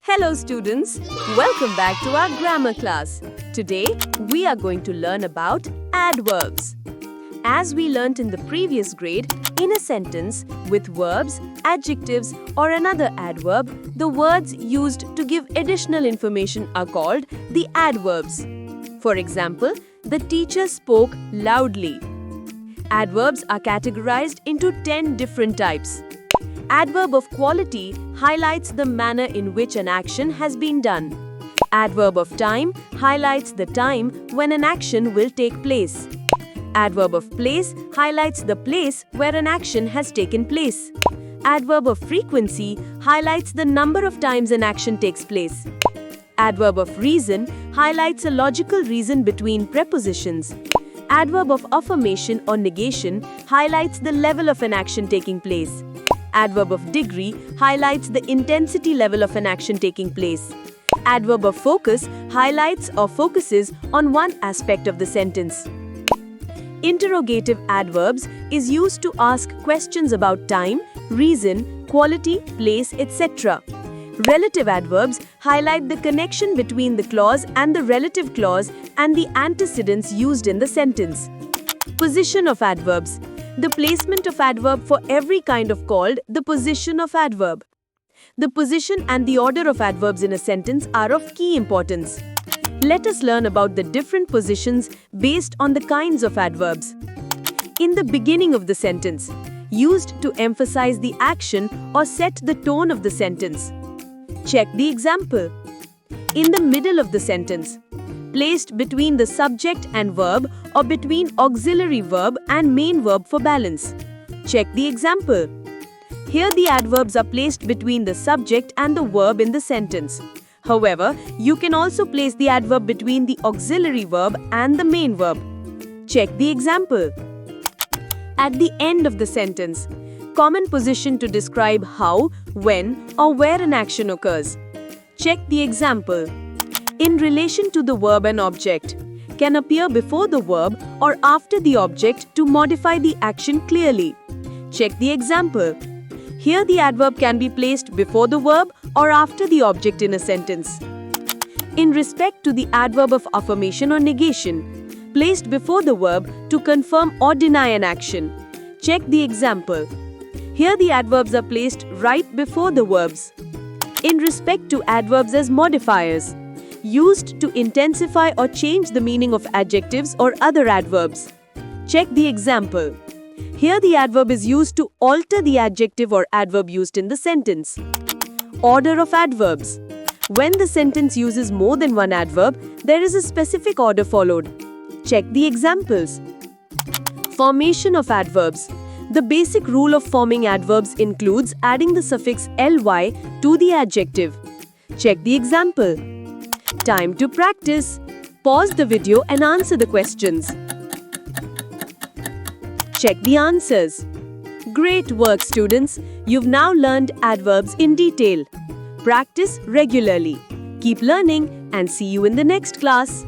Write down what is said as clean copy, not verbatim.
Hello students, welcome back to our grammar class. Today we are going to learn about adverbs. As we learnt in the previous grade, in a sentence with verbs, adjectives or another adverb, the words used to give additional information are called the adverbs. For example, the teacher spoke loudly. Adverbs are categorized into 10 different types. Adverb of quality highlights the manner in which an action has been done. Adverb of time highlights the time when an action will take place. Adverb of place highlights the place where an action has taken place. Adverb of frequency highlights the number of times an action takes place. Adverb of reason highlights a logical reason between prepositions. Adverb of affirmation or negation highlights the level of an action taking place. Adverb of degree highlights the intensity level of an action taking place. Adverb of focus highlights or focuses on one aspect of the sentence. Interrogative adverbs is used to ask questions about time, reason, quality, place, etc. Relative adverbs highlight the connection between the clause and the relative clause and the antecedents used in the sentence. Position of adverbs. The placement of adverb for every kind of called the position of adverb. The position and the order of adverbs in a sentence are of key importance. Let us learn about the different positions based on the kinds of adverbs. In the beginning of the sentence, used to emphasize the action or set the tone of the sentence. Check the example. In the middle of the sentence, placed between the subject and verb or between auxiliary verb and main verb for balance. Check the example. Here the adverbs are placed between the subject and the verb in the sentence. However, you can also place the adverb between the auxiliary verb and the main verb. Check the example. At the end of the sentence, common position to describe how, when or where an action occurs. Check the example. In relation to the verb and object, can appear before the verb or after the object to modify the action clearly. Check the example. Here the adverb can be placed before the verb or after the object in a sentence. In respect to the adverb of affirmation or negation, placed before the verb to confirm or deny an action. Check the example. Here the adverbs are placed right before the verbs. In respect to adverbs as modifiers, used to intensify or change the meaning of adjectives or other adverbs. Check the example. Here the adverb is used to alter the adjective or adverb used in the sentence. Order of adverbs. When the sentence uses more than one adverb, there is a specific order followed. Check the examples. Formation of adverbs. The basic rule of forming adverbs includes adding the suffix ly to the adjective. Check the example. Time to practice. Pause the video and answer the questions. Check the answers. Great work, students. You've now learned adverbs in detail. Practice regularly. Keep learning and see you in the next class.